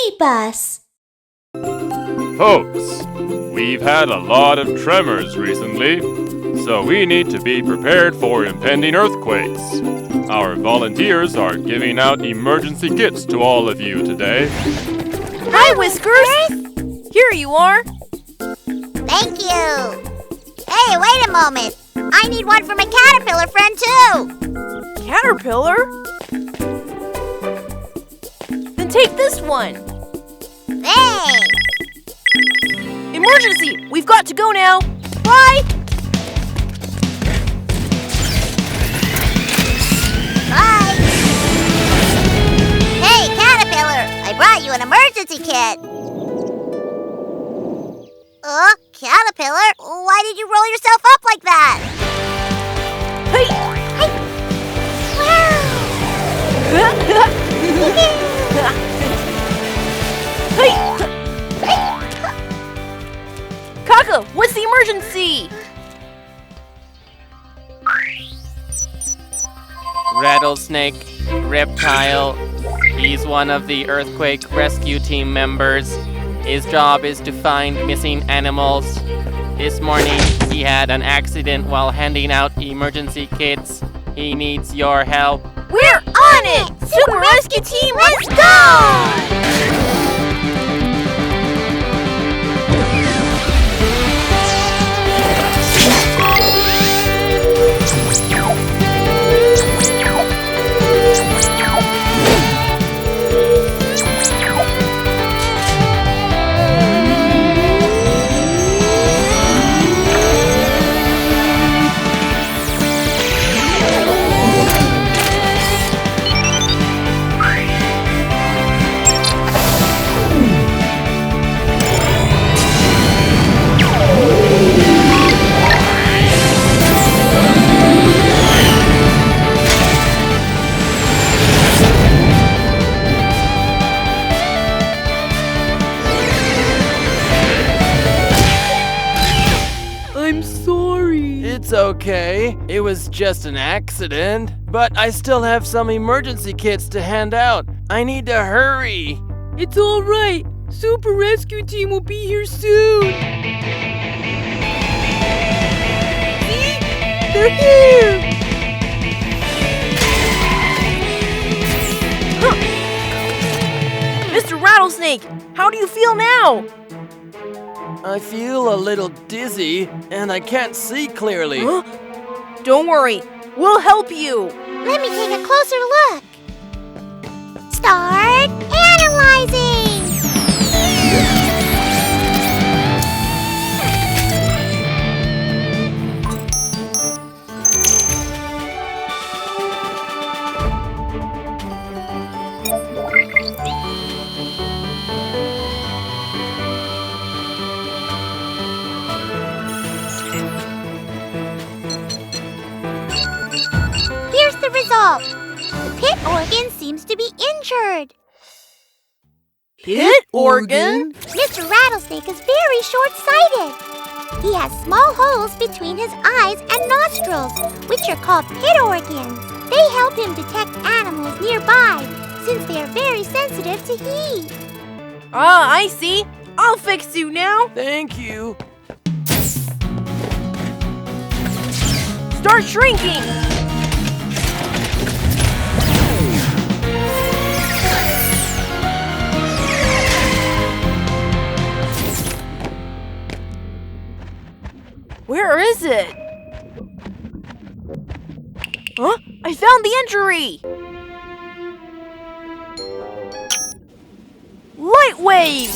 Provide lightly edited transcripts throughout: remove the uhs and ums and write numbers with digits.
BabyBus. Folks, we've had a lot of tremors recently, so we need to be prepared for impending earthquakes. Our volunteers are giving out emergency kits to all of you today. Hi, Whiskers! Here you are. Thank you. Hey, wait a moment. I need one for my caterpillar friend, too. Caterpillar? Then take this one. Thanks. Emergency! We've got to go now. Bye! Bye. Hey, caterpillar, I brought you an emergency kit. Caterpillar, why did you roll yourself up like that? Hey! Hey. Hey! Kaka, what's the emergency? Rattlesnake, reptile. He's one of the earthquake rescue team members. His job is to find missing animals. This morning, he had an accident while handing out emergency kits. He needs your help. We're on it! Super Rescue Team, let's go! It's okay. It was just an accident. But I still have some emergency kits to hand out. I need to hurry. It's all right. Super Rescue Team will be here soon. See? They're here. Huh. Mr. Rattlesnake, how do you feel now? I feel a little dizzy, and I can't see clearly. Huh? Don't worry, we'll help you. Let me take a closer look. Start analyzing. Here's the result. The pit organ seems to be injured. Pit organ? Mr. Rattlesnake is very short-sighted. He has small holes between his eyes and nostrils, which are called pit organs. They help him detect animals nearby, since they are very sensitive to heat. Ah, I see. I'll fix you now. Thank you. Start shrinking. Where is it? Huh? I found the injury! Light waves!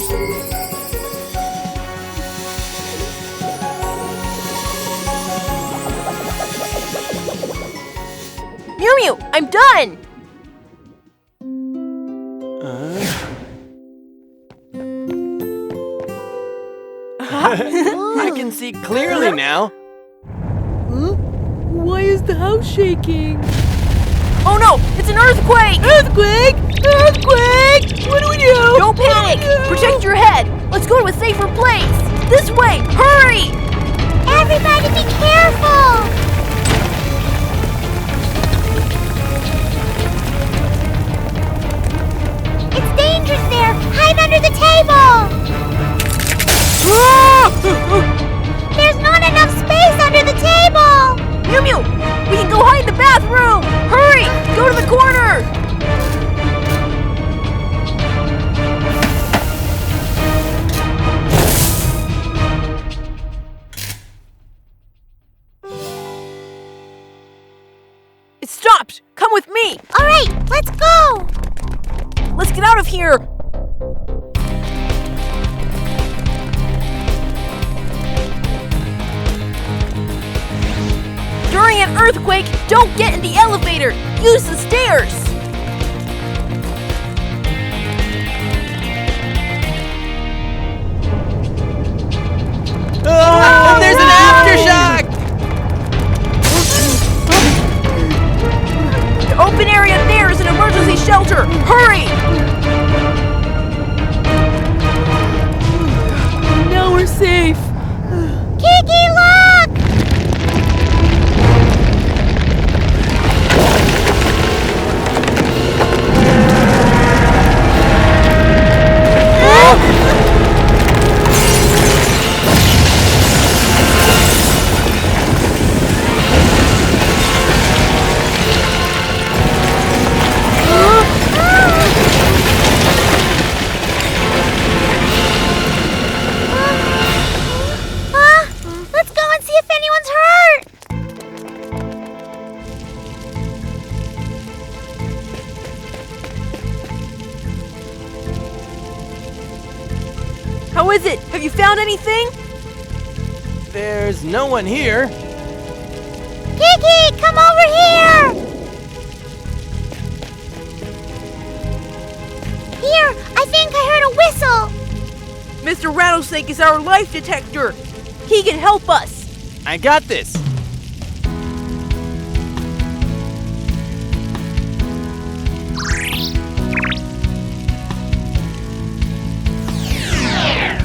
Miumiu, I'm done! I can see clearly now. Huh? Why is the house shaking? Oh no! It's an earthquake! Earthquake! Earthquake! What do we do? Don't panic! Protect your head! Let's go to a safer place! This way! Hurry! Everybody be careful! It's dangerous there! Hide Miumiu, we can go hide in the bathroom! Hurry! Go to the corner! It stopped! Come with me! All right, let's go! Let's get out of here! During an earthquake, don't get in the elevator! Use the stairs! Oh, there's an aftershock! The open area there is an emergency shelter! Hurry! Now we're safe! Kiki, look! Let's go and see if anyone's hurt! How is it? Have you found anything? There's no one here. Kiki, come over here! Here, I think I heard a whistle. Mr. Rattlesnake is our life detector. He can help us. I got this.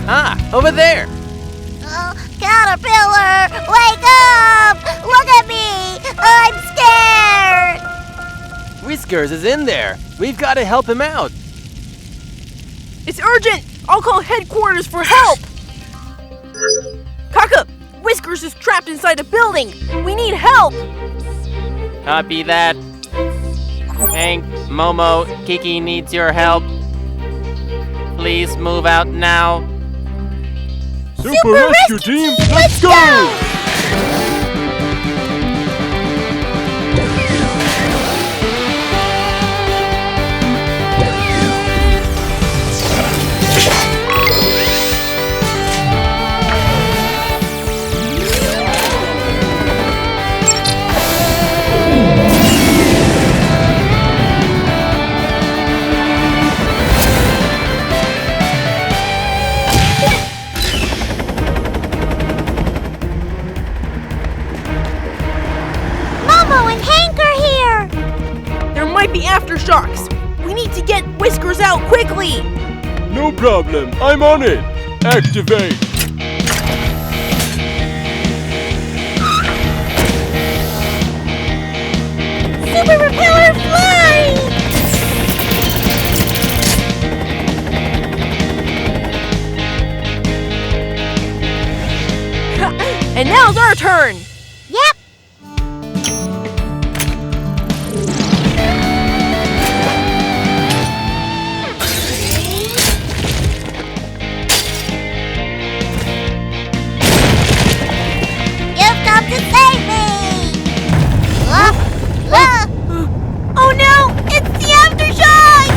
Ah, over there. Oh, Caterpillar, wake up! Look at me! I'm scared! Whiskers is in there. We've got to help him out. It's urgent. I'll call headquarters for help. Kaka, Whiskers is trapped inside a building. We need help. Copy that. Hank, Momo, Kiki needs your help. Please move out now. Super Rescue Team, let's go! Might be aftershocks. We need to get Whiskers out quickly. No problem. I'm on it. Activate. Super Repeller fly! And now's our turn. Yep. To save me! Oh no! It's the aftershock!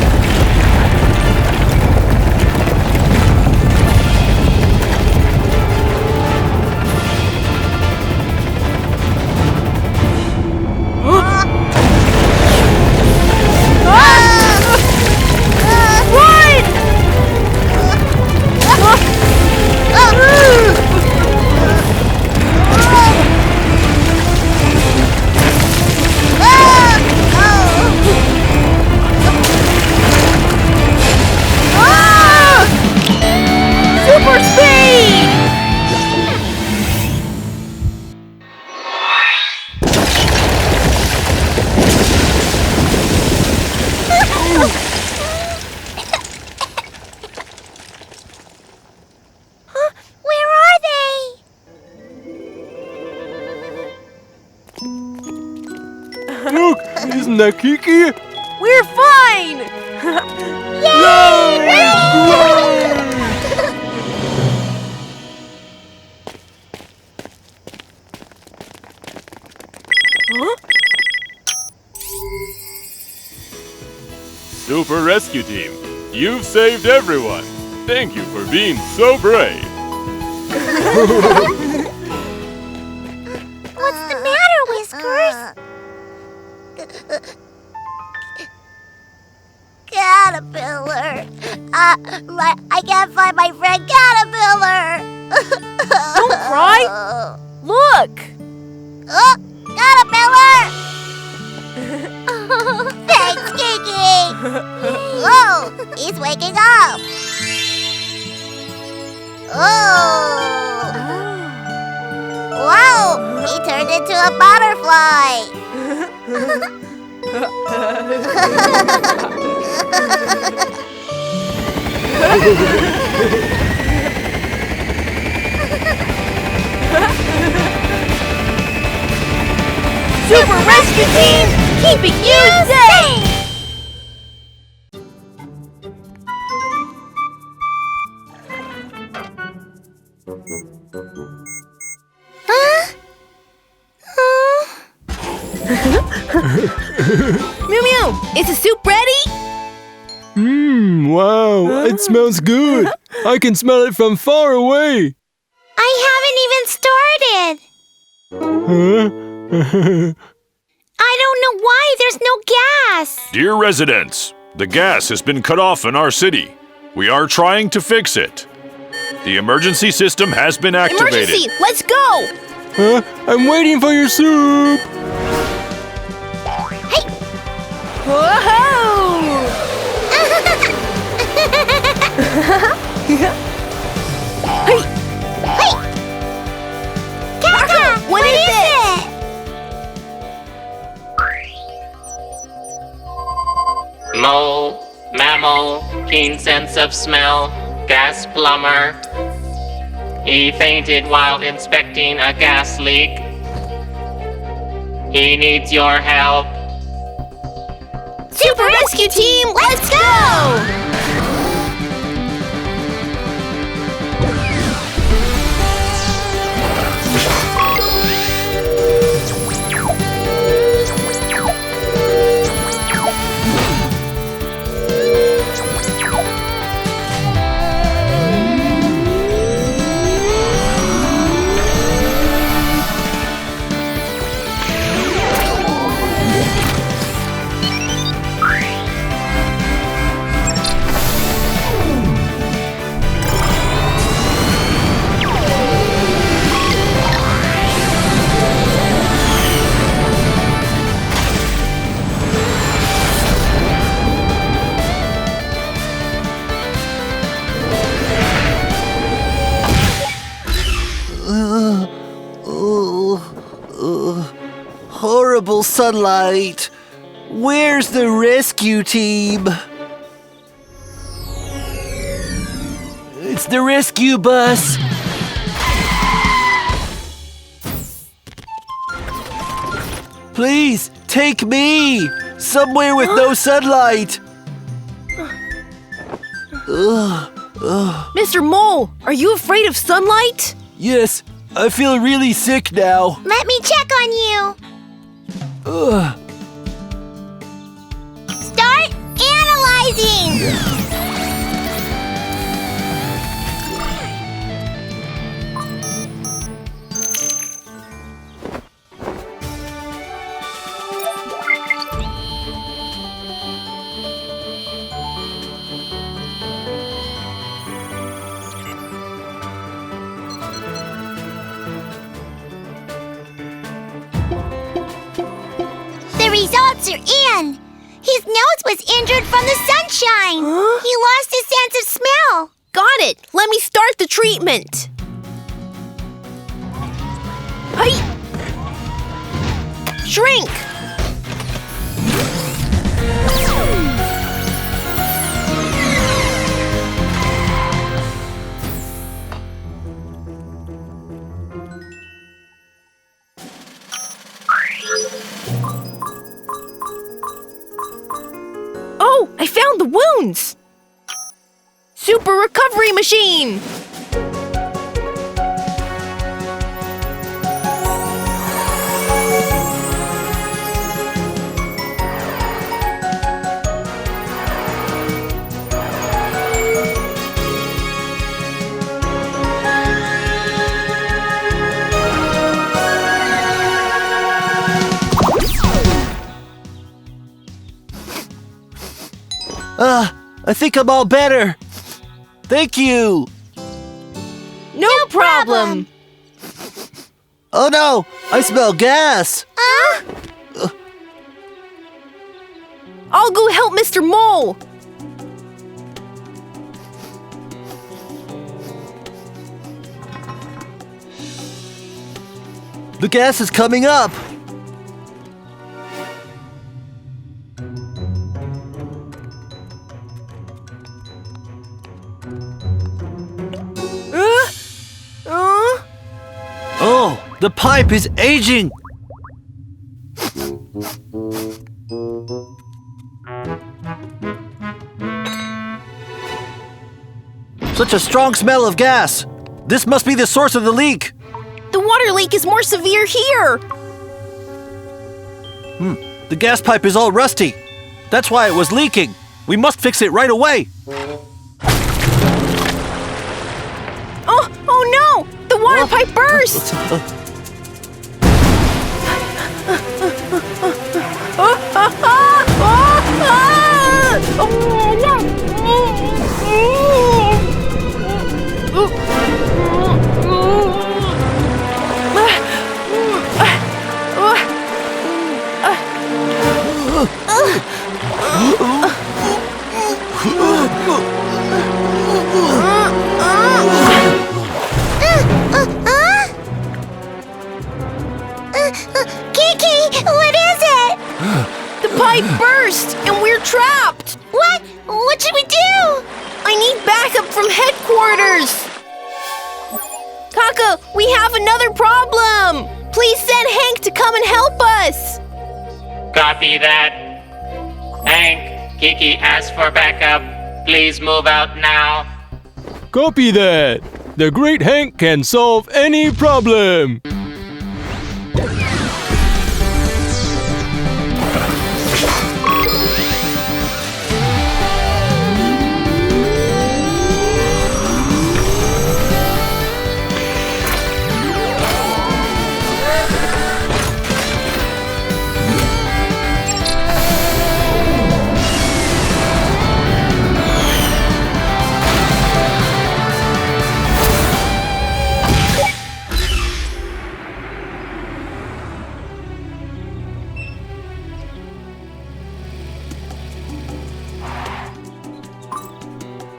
on that, Kiki. We're fine! Huh? Super Rescue Team, you've saved everyone. Thank you for being so brave. What's the matter, Whiskers? Caterpillar. I can't find my friend Caterpillar. Don't cry. Look! Caterpillar! Thanks, Kiki. Whoa, he's waking up. Oh! Wow, he turned into a butterfly. Super Rescue Team, keeping you safe! Miu Miu, is the soup ready? Wow, it smells good. I can smell it from far away. I haven't even started. Huh? I don't know why there's no gas. Dear residents, the gas has been cut off in our city. We are trying to fix it. The emergency system has been activated. Emergency, let's go! Huh? I'm waiting for your soup. Whoa! Hey! Hey! Kaka, What is it? Mole, mammal, keen sense of smell, gas plumber. He fainted while inspecting a gas leak. He needs your help. Super Rescue Team, let's go! Horrible sunlight. Where's the rescue team? It's the rescue bus. Please, take me. Somewhere with no sunlight. Mr. Mole, are you afraid of sunlight? Yes, I feel really sick now. Let me check on you. Start analyzing. The results are in. His nose was injured from the sunshine. Huh? He lost his sense of smell. Got it. Let me start the treatment. Hey! Shrink! balloons! Super recovery machine! I think I'm all better. Thank you. No problem! Oh no, I smell gas. I'll go help Mr. Mole! The gas is coming up. Oh, the pipe is aging. Such a strong smell of gas. This must be the source of the leak. The water leak is more severe here! The gas pipe is all rusty. That's why it was leaking. We must fix it right away. Oh no! The water pipe burst! Kiki, what is it? The pipe burst and we're trapped! What? What should we do? I need backup from headquarters! Kaka, we have another problem! Please send Hank to come and help us! Copy that. Hank, Kiki asked for backup. Please move out now. Copy that. The great Hank can solve any problem.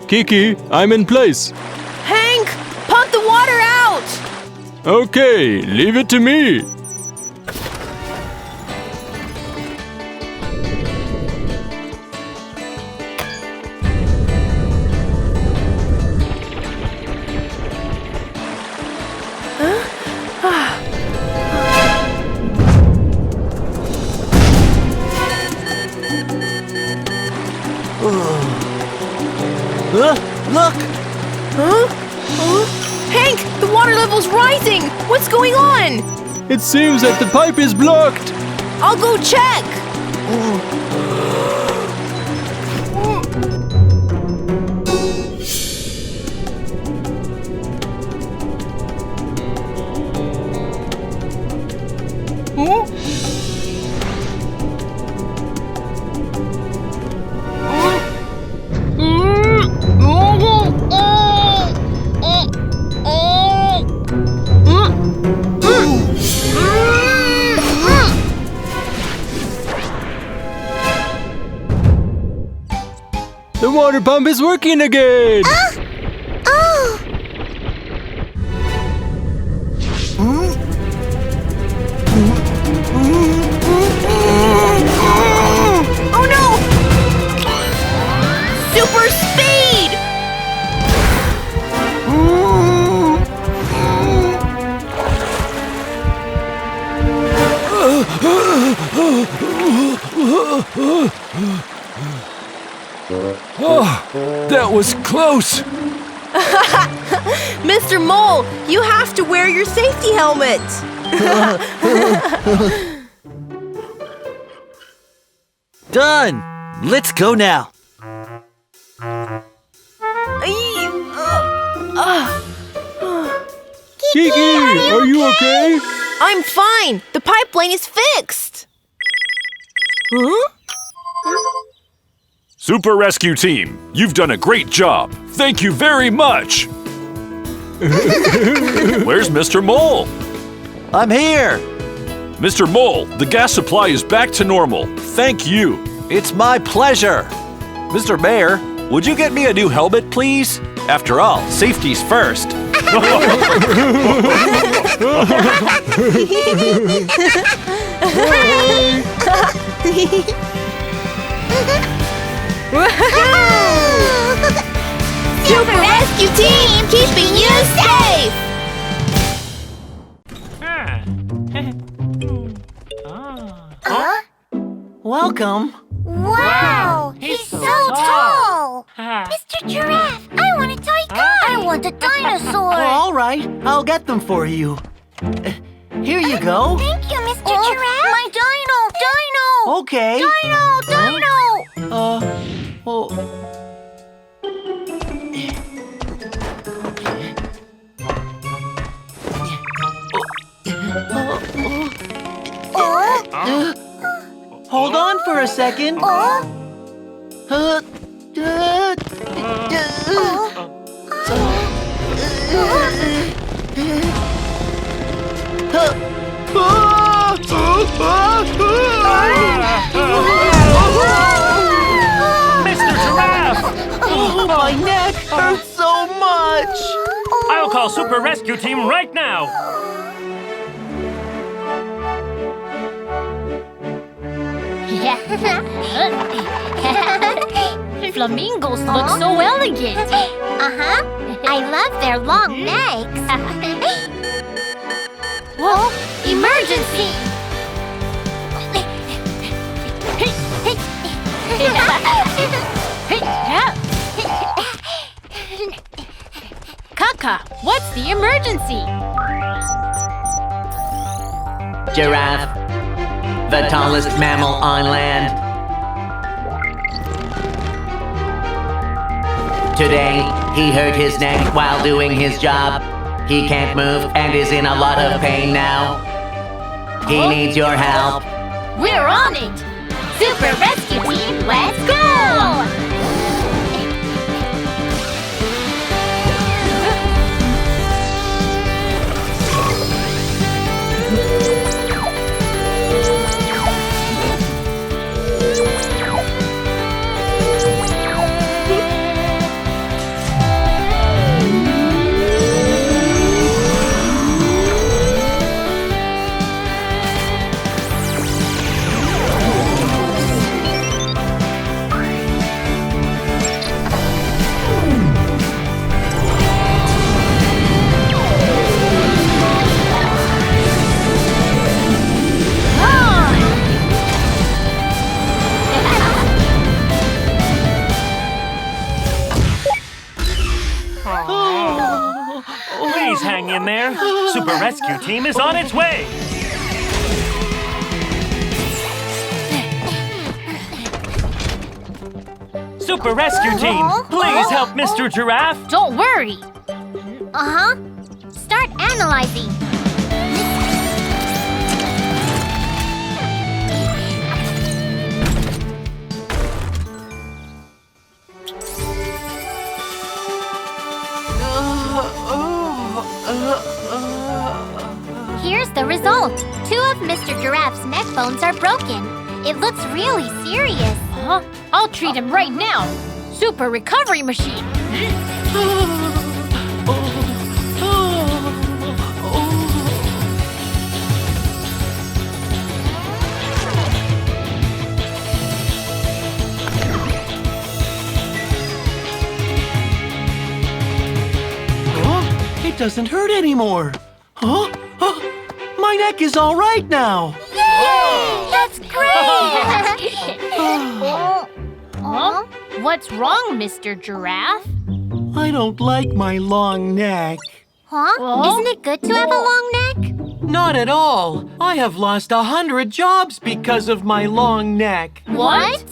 Kiki, I'm in place. Hank, pump the water out! Okay, leave it to me. Look! Hank, the water level's rising! What's going on? It seems that the pipe is blocked. I'll go check! The water pump is working again. Oh! Oh no! Super speed! Oh, that was close. Mr. Mole, you have to wear your safety helmet. Done! Let's go now. Kiki, are you okay? I'm fine. The pipeline is fixed. Huh? Super Rescue Team, you've done a great job. Thank you very much. Where's Mr. Mole? I'm here. Mr. Mole, the gas supply is back to normal. Thank you. It's my pleasure. Mr. Mayor, would you get me a new helmet, please? After all, safety's first. Super Rescue Team, keeping you safe! Welcome. Wow, he's so tall! Mr. Giraffe, I want a toy car! I want a dinosaur! All right, I'll get them for you. Here you go. Thank you, Mr. Giraffe! My dino! Okay. Dino! Oh. Hold on for a second. Mr. Giraffe! Oh, my neck hurts so much. I'll call Super Rescue Team right now! Flamingos look so elegant. I love their long necks. Whoa! Emergency! Kaka, what's the emergency? Giraffe, the tallest mammal on land. Today, he hurt his neck while doing his job. He can't move and is in a lot of pain now. He needs your help. We're on it! Super Rescue Team, let's go! Please hang in there. Super Rescue Team is on its way. Super Rescue Team, please help Mr. Giraffe. Don't worry. Start analyzing. Here's the result. 2 of Mr. Giraffe's neck bones are broken. It looks really serious. I'll treat him right now. Super recovery machine. It doesn't hurt anymore. Huh? My neck is all right now. Yay! That's great! What's wrong, Mr. Giraffe? I don't like my long neck. Huh? Oh? Isn't it good to have a long neck? Not at all. I have lost 100 jobs because of my long neck. What?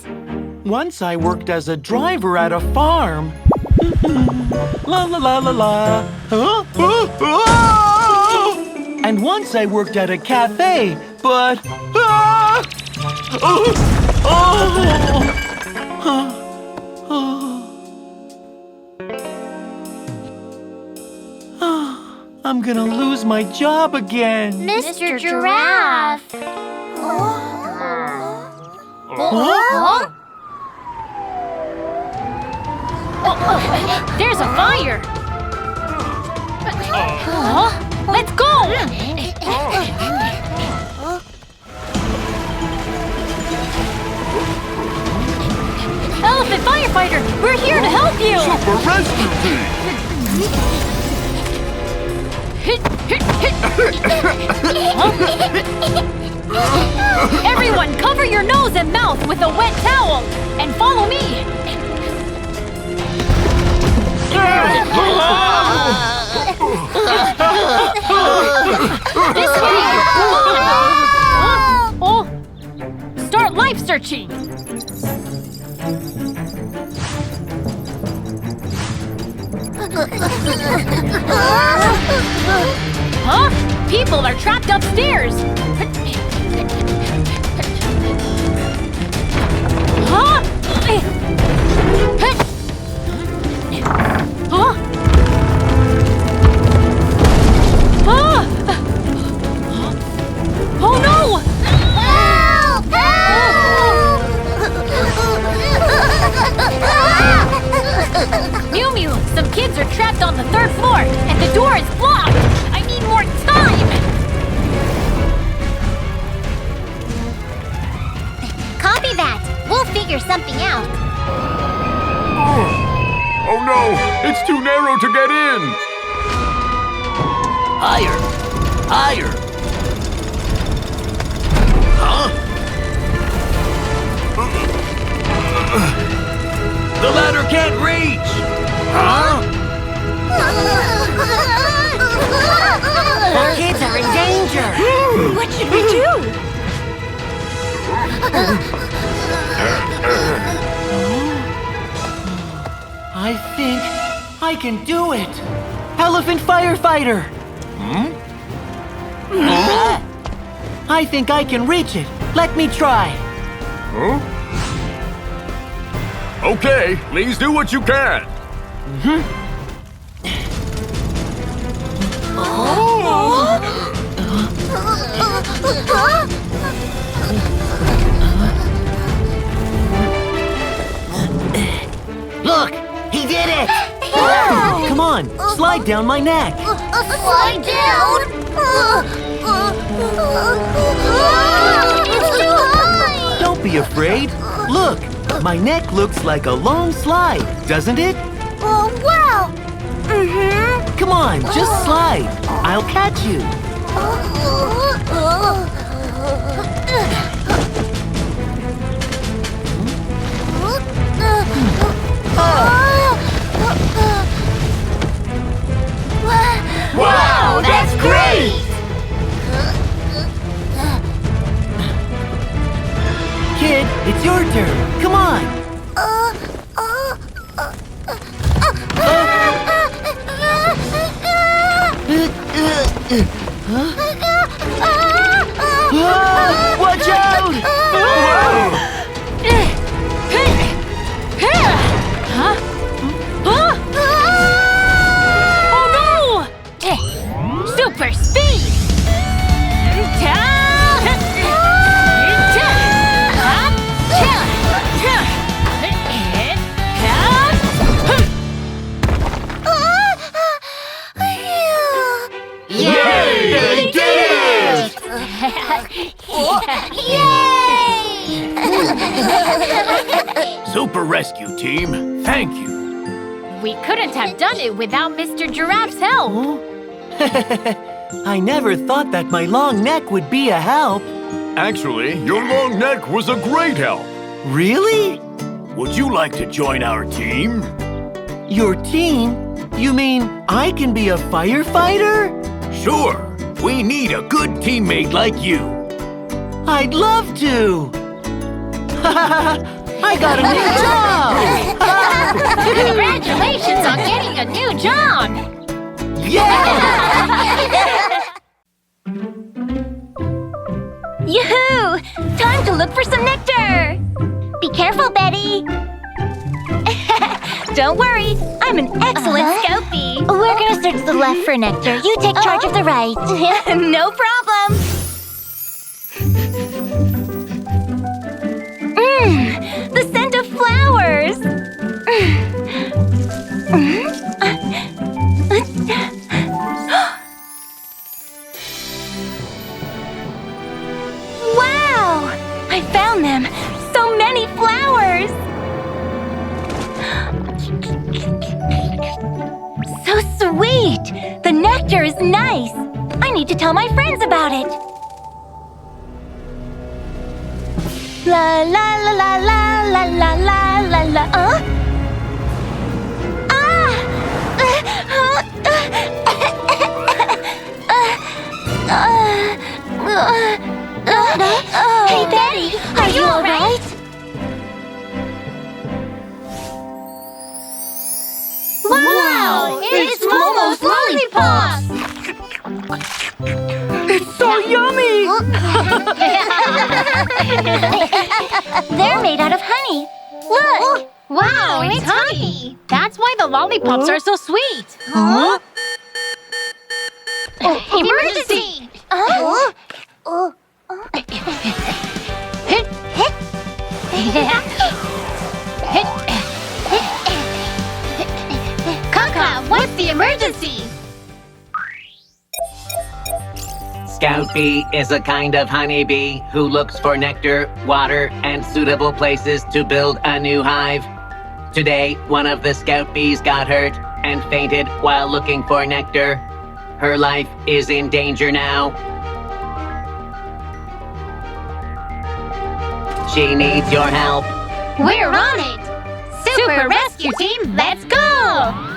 Once I worked as a driver at a farm. La la la la la. Huh? And once I worked at a cafe, but... I'm gonna lose my job again. Mr. Giraffe. Huh? There's a fire! Let's go! Elephant firefighter, we're here to help you! Super rescue Everyone, cover your nose and mouth with a wet towel and follow me! This way! Oh, start life searching! Huh? People are trapped upstairs! Huh? Huh? Ah! Oh no! Miumiu, some kids are trapped on the 3rd floor, and the door is blocked! I need more time! Copy that. We'll figure something out. Oh no! It's too narrow to get in! Higher! Higher! Huh? The ladder can't reach! Huh? The kids are in danger! What should we do? I think I can do it. Elephant firefighter. I think I can reach it. Let me try. Okay, please do what you can. Look! He did it! Come on, slide down my neck. Slide down? It's too high! Don't be afraid. Look, my neck looks like a long slide, doesn't it? Oh, wow! Come on, just slide. I'll catch you. Wow, that's great! Kid, it's your turn. Come on. Watch out! Oh no! Super speed! Yay! They did it! Super Rescue Team, thank you. We couldn't have done it without Mr. Giraffe's help. I never thought that my long neck would be a help. Actually, your long neck was a great help. Really? would you like to join our team? Your team? You mean I can be a firefighter? Sure. We need a good teammate like you. I'd love to. I got a new job! Congratulations on getting a new job! Yeah! Yoo-hoo! Time to look for some nectar! Be careful, Betty! Don't worry, I'm an excellent scout bee. We're gonna search the left for nectar. You take charge of the right. No problem! The scent of flowers! Wow! I found them! So many flowers! So sweet! The nectar is nice! I need to tell my friends about it! La la la la la la la la la la. Hey Betty, are you alright? Wow! It's Momo's lollipops! It's so yummy! They're made out of honey. Look! Wow, it's honey! That's why the lollipops are so sweet! Huh? Emergency! Kaka, what's the emergency? Scout bee is a kind of honeybee who looks for nectar, water, and suitable places to build a new hive. Today, one of the scout bees got hurt and fainted while looking for nectar. Her life is in danger now. She needs your help. We're on it! Super Rescue Team, let's go!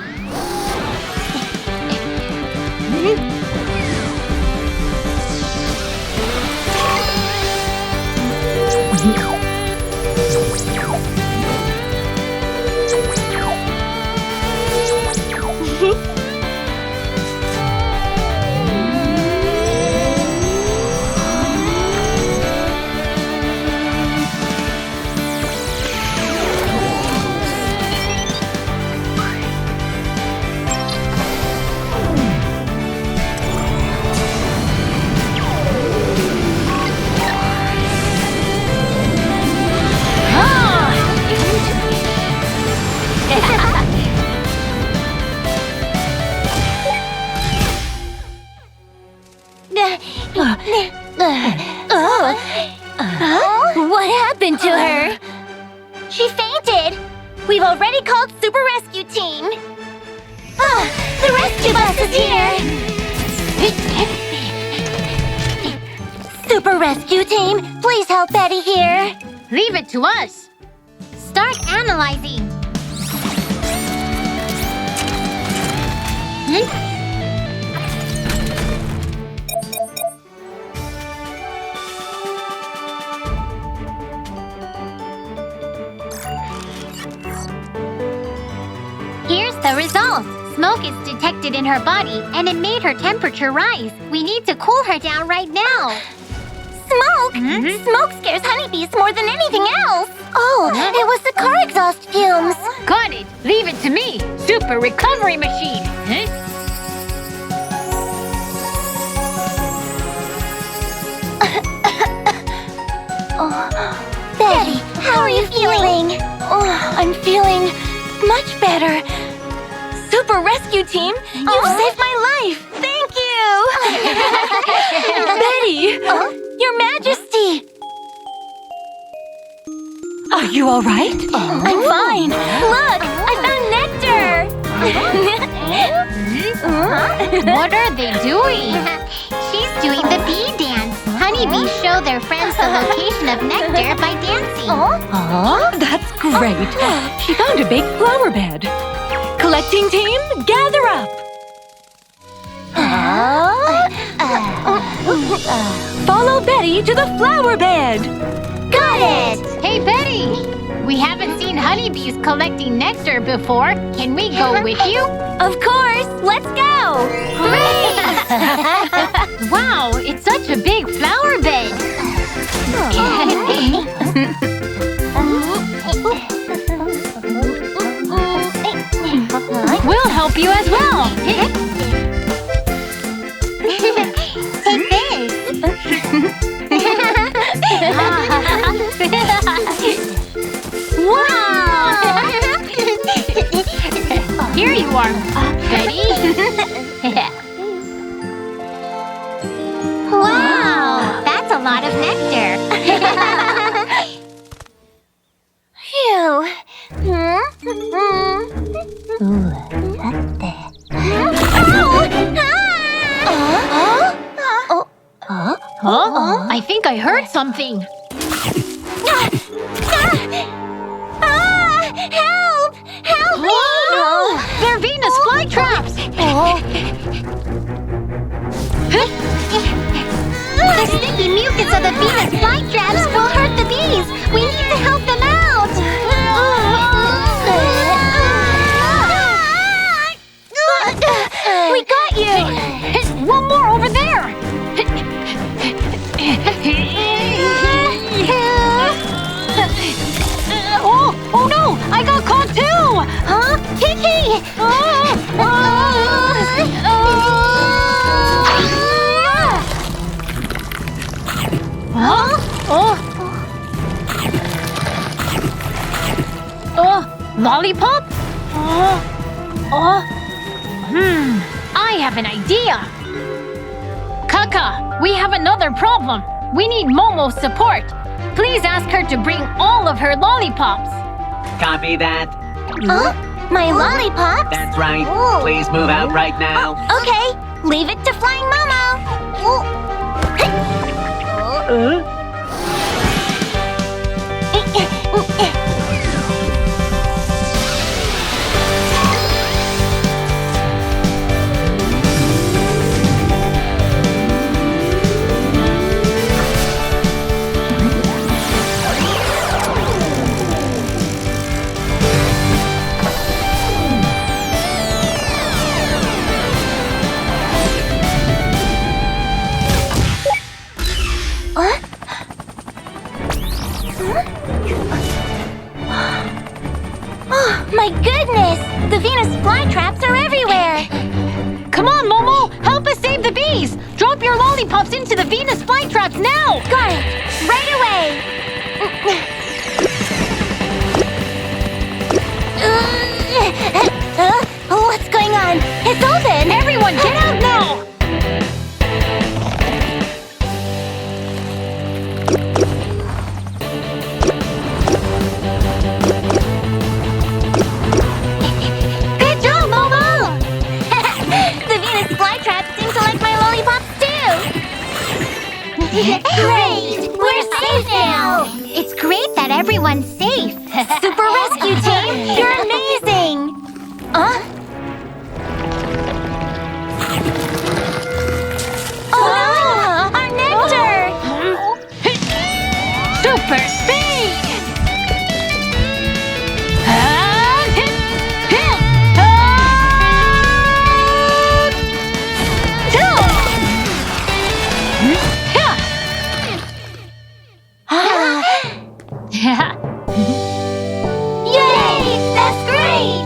What happened to her? She fainted. We've already called Super Rescue Team. The rescue bus is here. Super Rescue Team, please help Betty here. Leave it to us. Start analyzing. Here's the result. Smoke is detected in her body, and it made her temperature rise. We need to cool her down right now. Smoke? Smoke scares honeybees more than anything else. Oh, it was the car exhaust fumes. Got it. Leave it to me. Super recovery machine. Betty, how are you feeling? I'm feeling much better. Super Rescue Team, you've saved my life. Thank you. Betty! Your Majesty. Are you all right? I'm fine. Look, I found nectar. What are they doing? She's doing the bee dance. Honey honeybees show their friends the location of nectar by dancing. Oh, that's great. She found a big flower bed. Collecting team, gather up. Follow Betty to the flower bed. Got it! Hey, Betty! We haven't seen honeybees collecting nectar before. Can we go with you? Of course! Let's go! Great! Wow, it's such a big flower bed. We'll help you as well. Take this! Wow! Here you are, Betty. Wow! That's a lot of nectar. Phew. I think I heard something. Help! Help me! Oh, no! They're Venus flytraps! The sticky mucus of the Venus flytraps will hurt the bees. We need to help them out. We got you. One more over there. Oh no! I got caught too! Huh? Kiki! Lollipop? I have an idea. Kaka, we have another problem. We need Momo's support. Please ask her to bring all of her lollipops. Copy that. Huh? My lollipops? That's right. Ooh. Please move out right now. Okay, leave it to Flying Momo. My goodness! The Venus flytraps are everywhere! Come on, Momo! Help us save the bees! Drop your lollipops into the Venus flytraps now! Got it! Right away! What's going on? It's open! Everyone, get out now! Good job, Momo! The Venus flytraps seem to like my lollipops too! Great! We're safe now! It's great that everyone's safe! Super Rescue Team, you're amazing! Oh no! Our nectar! Super speed! Yay! That's great!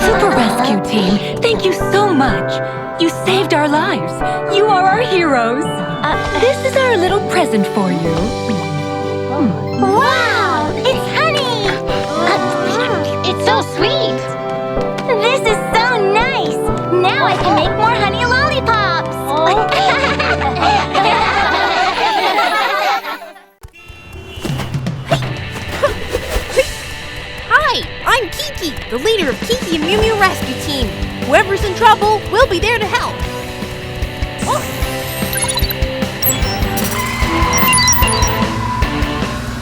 Super Rescue Team, thank you so much. You saved our lives. You are our heroes. This is our little present for you. Wow! It's honey! It's so sweet! This is so nice! Now I can make more honey lollipops! Hi, I'm Kiki, the leader of Kiki and Miumiu Rescue Team. Whoever's in trouble, we'll be there to help. Oh.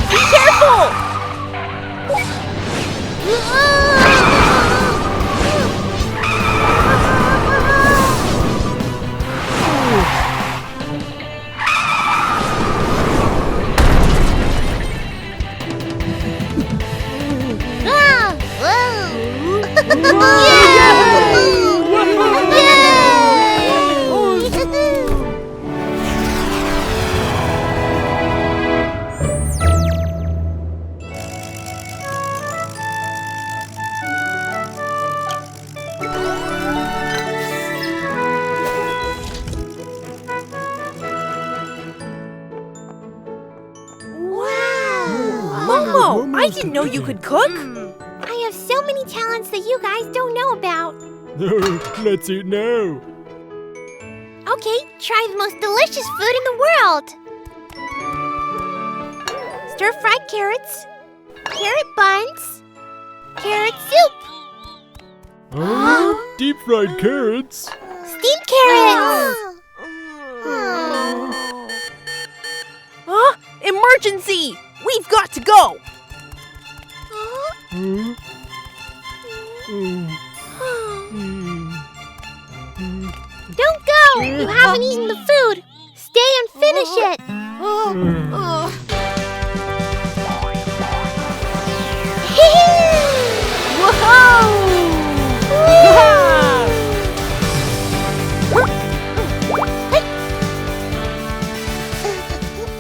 Be careful! I didn't know you could cook. I have so many talents that you guys don't know about. Let's eat now. Okay, try the most delicious food in the world. Stir-fried carrots, carrot buns, carrot soup. Deep-fried carrots. Steamed carrots. Emergency! We've got to go! Don't go! You haven't eaten the food! Stay and finish it!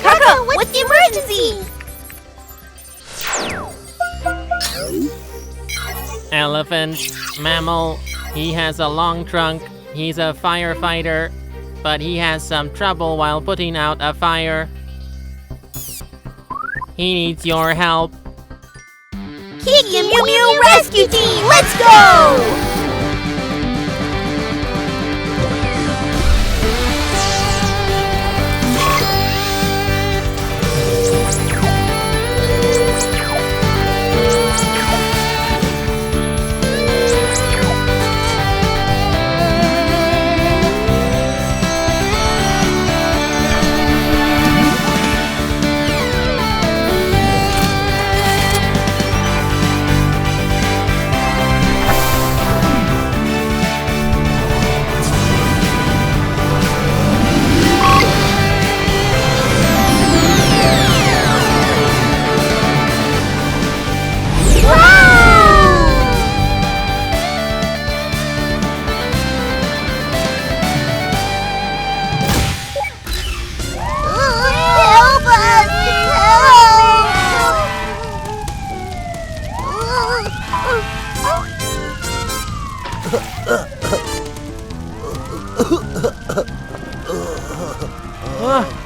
Kaka, what's the emergency? Elephant, mammal, he has a long trunk, he's a firefighter, but he has some trouble while putting out a fire. He needs your help. Kiki and Miumiu Rescue Team, let's go!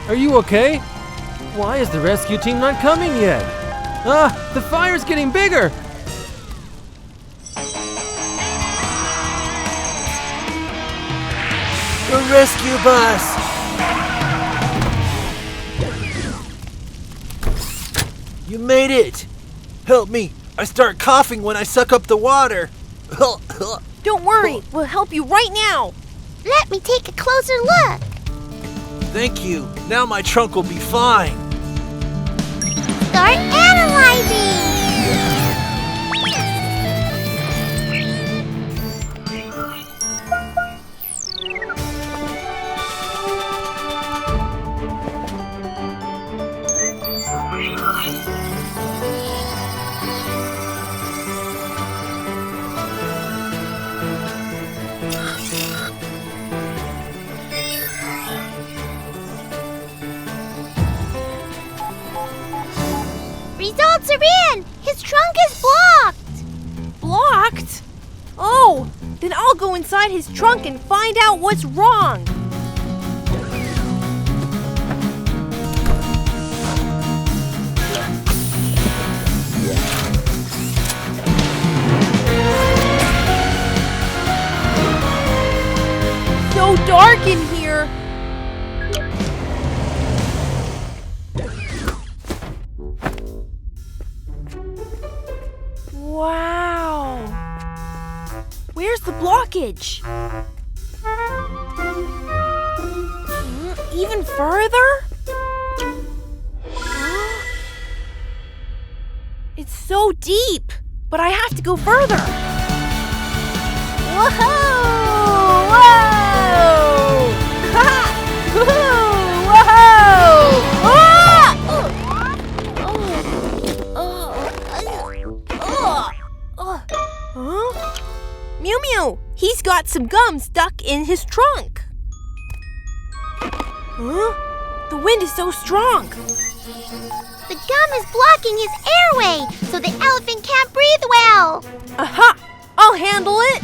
Are you okay? Why is the rescue team not coming yet? The fire's getting bigger! The rescue bus! You made it! Help me! I start coughing when I suck up the water! Don't worry, we'll help you right now! Let me take a closer look! Thank you! Now my trunk will be fine! Start analyzing! Results are in! His trunk is blocked! Blocked? Oh, then I'll go inside his trunk and find out what's wrong. So dark in here. Wow. Where's Where's the blockage? Even further? It's so deep, but I have to go further. Whoa! Whoa! Ha! Whoa! Ah! Huh? Miu Miu, he's got some gum stuck in his trunk. Huh? The wind is so strong. The gum is blocking his airway, so the elephant can't breathe well. Aha! I'll handle it.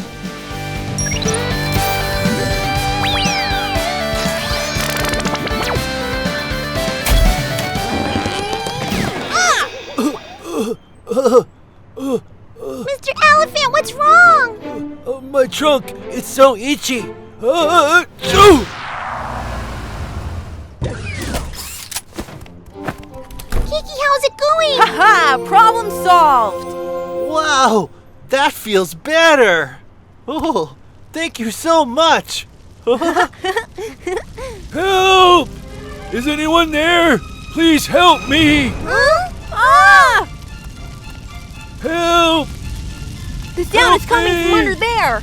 Mr. Elephant, what's wrong? My trunk, it's so itchy. Kiki, how's it going? Haha! Problem solved. Wow, that feels better. Oh, thank you so much. Help! Is anyone there? Please help me. Huh? Ah! Help! The sound is coming from under there.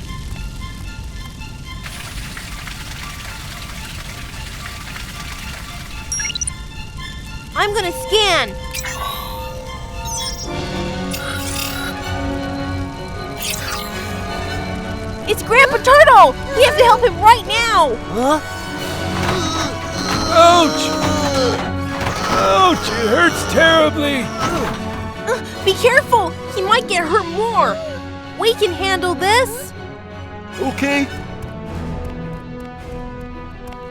I'm gonna scan. It's Grandpa Turtle! We have to help him right now! Huh? Ouch! Ouch! It hurts terribly! Be careful! He might get hurt more! We can handle this! Okay.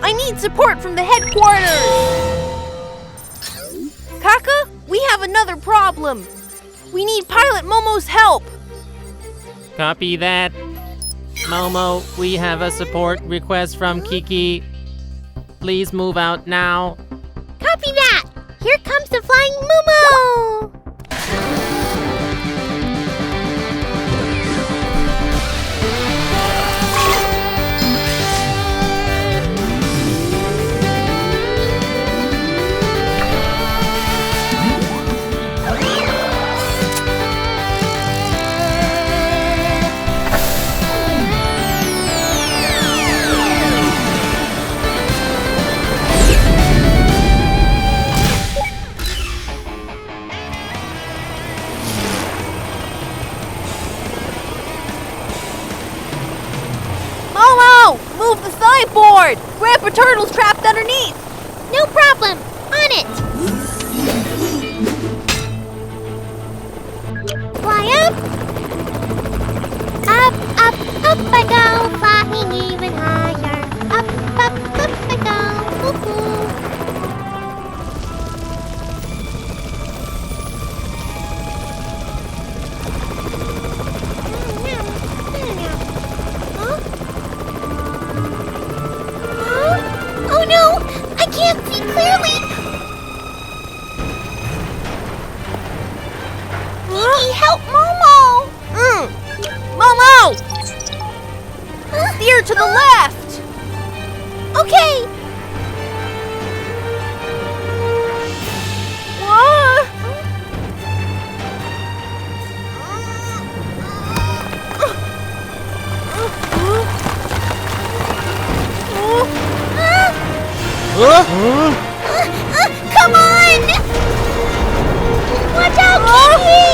I need support from the headquarters! Kaka, we have another problem! We need Pilot Momo's help! Copy that. Momo, we have a support request from Kiki. Please move out now. Copy that! Here comes the flying Momo! Move the sideboard! Grandpa Turtle's trapped underneath! No problem! On it! Fly up! Up, up, up I go! Flying even higher! Up, up, up I go! Woo-hoo! Oh no! I can't see clearly! Kiki, help Momo! Momo! Steer to the left! Okay! Come on! Watch out, Kiki!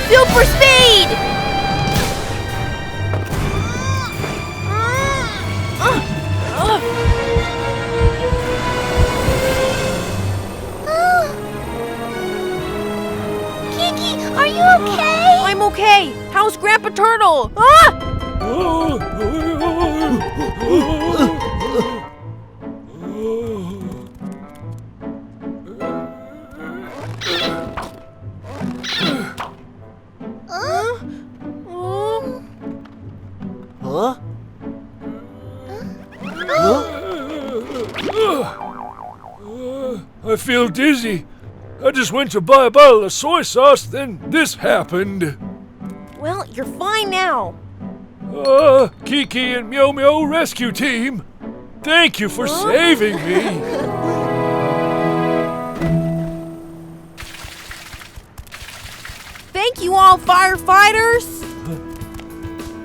Super speed! Kiki, are you okay? I'm okay. How's Grandpa Turtle? Ah! I feel dizzy. I just went to buy a bottle of soy sauce, then this happened. Well, you're fine now. Kiki and Miumiu rescue team, thank you for saving me. Thank you all, firefighters!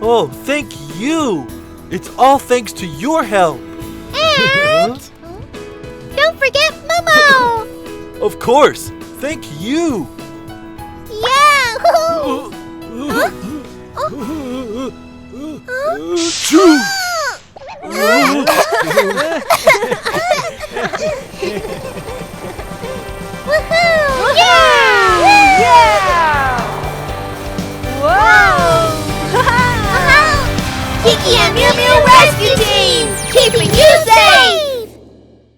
Oh, thank you! It's all thanks to your help. And don't forget Momo! Of course! Thank you! Yahoo! Choo!